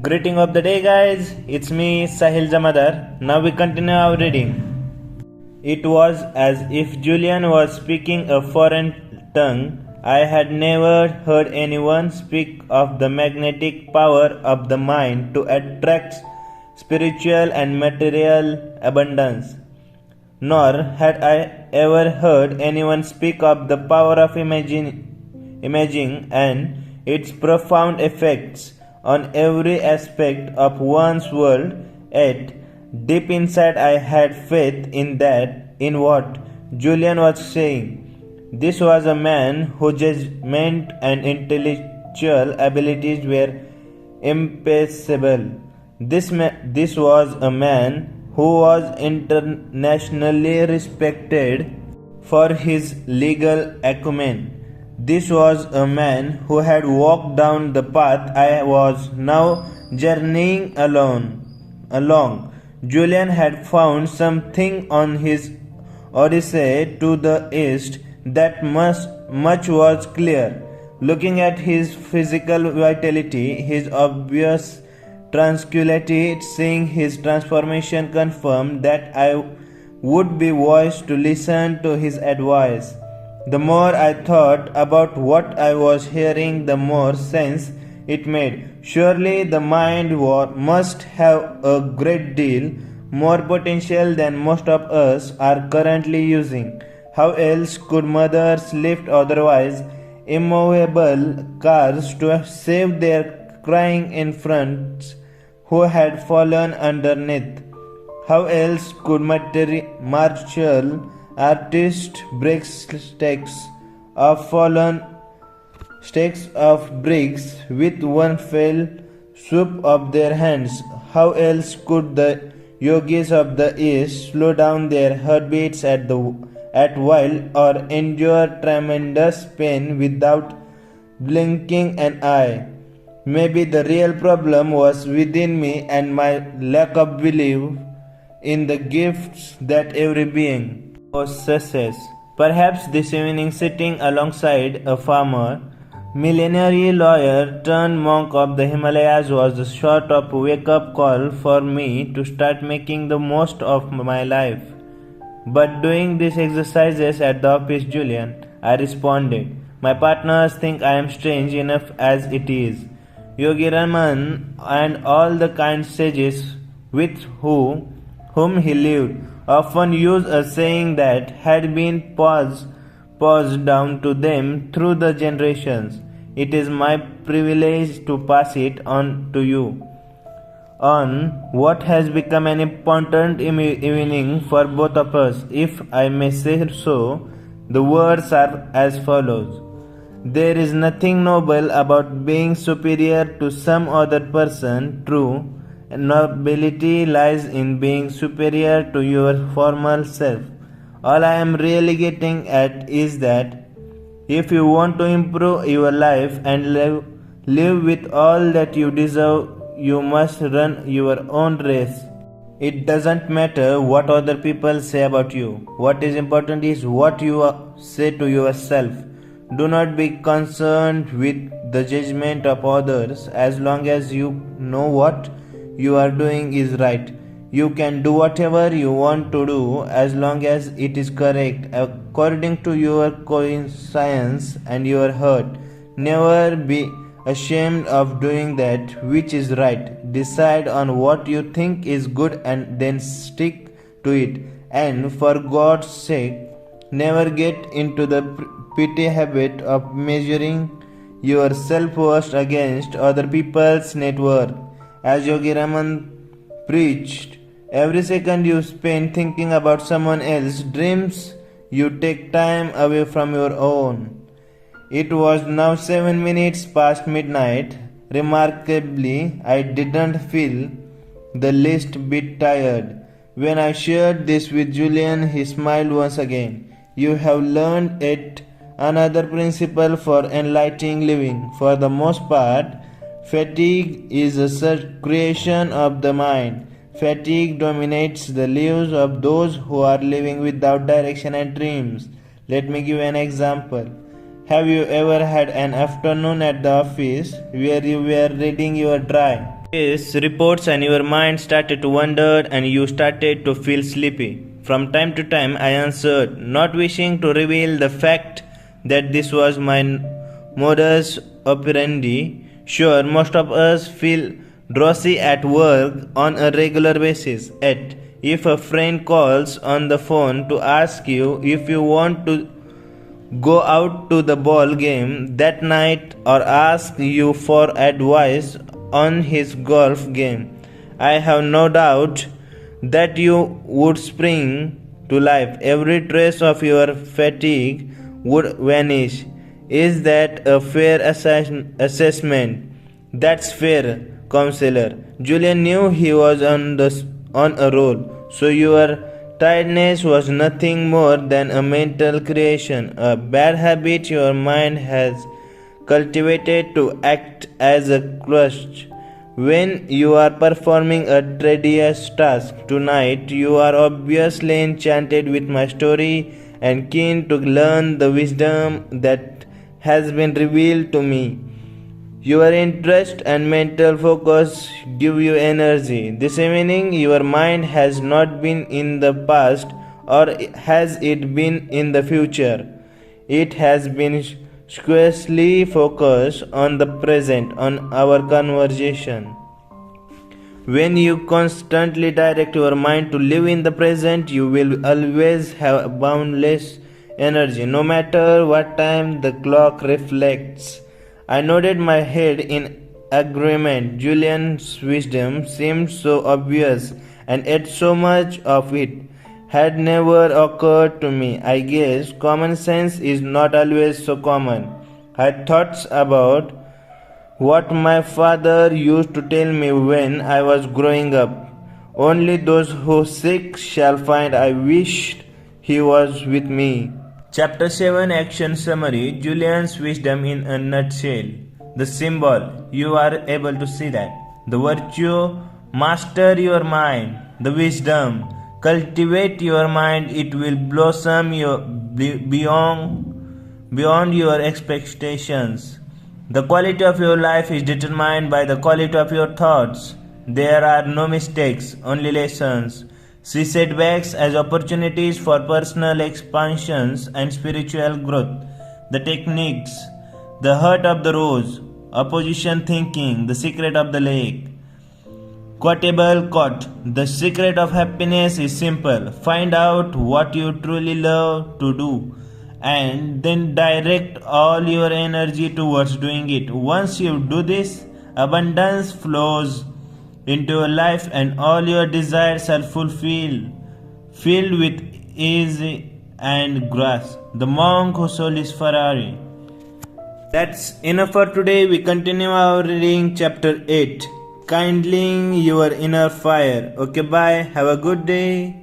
Greeting of the day, guys. It's me, Sahil Jamadar. Now we continue our reading. It was as if Julian was speaking a foreign tongue. I had never heard anyone speak of the magnetic power of the mind to attract spiritual and material abundance. Nor had I ever heard anyone speak of the power of imaging and its profound effects on every aspect of one's world. Yet, deep inside, I had faith in what Julian was saying. This was a man whose judgment and intellectual abilities were impeccable. This was a man who was internationally respected for his legal acumen. This was a man who had walked down the path I was now journeying along. Julian had found something on his odyssey to the east that much was clear. Looking at his physical vitality, his obvious tranquility, seeing his transformation confirmed that I would be wise to listen to his advice. The more I thought about what I was hearing, the more sense it made. Surely the mind must have a great deal more potential than most of us are currently using. How else could mothers lift otherwise immovable cars to save their crying infants who had fallen underneath? How else could martial artists break stacks of bricks with one fell swoop of their hands? How else could the yogis of the East slow down their heartbeats at will or endure tremendous pain without blinking an eye? Maybe the real problem was within me and my lack of belief in the gifts that every being possesses. Perhaps this evening, sitting alongside a farmer, millenary lawyer turned monk of the Himalayas was a sort of wake-up call for me to start making the most of my life. But doing these exercises at the office, Julian, I responded. My partners think I am strange enough as it is. Yogi Raman and all the kind sages with whom he lived often use a saying that had been passed down to them through the generations. It is my privilege to pass it on to you. On what has become an important evening for both of us, if I may say so, the words are as follows. There is nothing noble about being superior to some other person. True nobility lies in being superior to your former self. All I am really getting at is that if you want to improve your life and live with all that you deserve, you must run your own race. It doesn't matter what other people say about you. What is important is what you say to yourself. Do not be concerned with the judgment of others as long as you know what you are doing is right. You can do whatever you want to do as long as it is correct according to your conscience and your heart. Never be ashamed of doing that which is right. Decide on what you think is good and then stick to it. And for God's sake, never get into the petty habit of measuring your self-worth against other people's net worth. As Yogi Raman preached, every second you spend thinking about someone else's dreams, you take time away from your own. It was now 7 minutes past midnight. Remarkably, I didn't feel the least bit tired. When I shared this with Julian, he smiled once again. You have learned yet another principle for enlightening living. For the most part, fatigue is a creation of the mind. Fatigue dominates the lives of those who are living without direction and dreams. Let me give an example. Have you ever had an afternoon at the office where you were reading your These reports and your mind started to wander and you started to feel sleepy. From time to time I answered, not wishing to reveal the fact that this was my modus operandi. Sure, most of us feel drowsy at work on a regular basis. Yet, if a friend calls on the phone to ask you if you want to go out to the ball game that night or ask you for advice on his golf game, I have no doubt that you would spring to life. Every trace of your fatigue would vanish. Is that a fair assessment? That's fair, counselor. Julian knew he was on a roll, so your tiredness was nothing more than a mental creation, a bad habit your mind has cultivated to act as a crutch. When you are performing a tedious task tonight, you are obviously enchanted with my story and keen to learn the wisdom that has been revealed to me. Your interest and mental focus give you energy. This evening, your mind has not been in the past, or has it been in the future? It has been squarely focused on the present, on our conversation. When you constantly direct your mind to live in the present, you will always have boundless energy, no matter what time the clock reflects. I nodded my head in agreement. Julian's wisdom seemed so obvious, and yet so much of it had never occurred to me. I guess common sense is not always so common. I had thoughts about what my father used to tell me when I was growing up. Only those who seek shall find. I wished he was with me. Chapter 7 Action Summary. Julian's wisdom in a nutshell. The symbol, you are able to see that. The virtue, master your mind. The wisdom, cultivate your mind, it will blossom beyond your expectations. The quality of your life is determined by the quality of your thoughts. There are no mistakes, only lessons. See setbacks as opportunities for personal expansions and spiritual growth. The techniques, the heart of the rose, opposition thinking, the secret of the lake. Quotable quote, the secret of happiness is simple. Find out what you truly love to do and then direct all your energy towards doing it. Once you do this, abundance flows into your life and all your desires are filled with ease and grace. The monk who sold his Ferrari. That's enough for today. We continue our reading chapter 8. Kindling your inner fire. Okay, bye. Have a good day.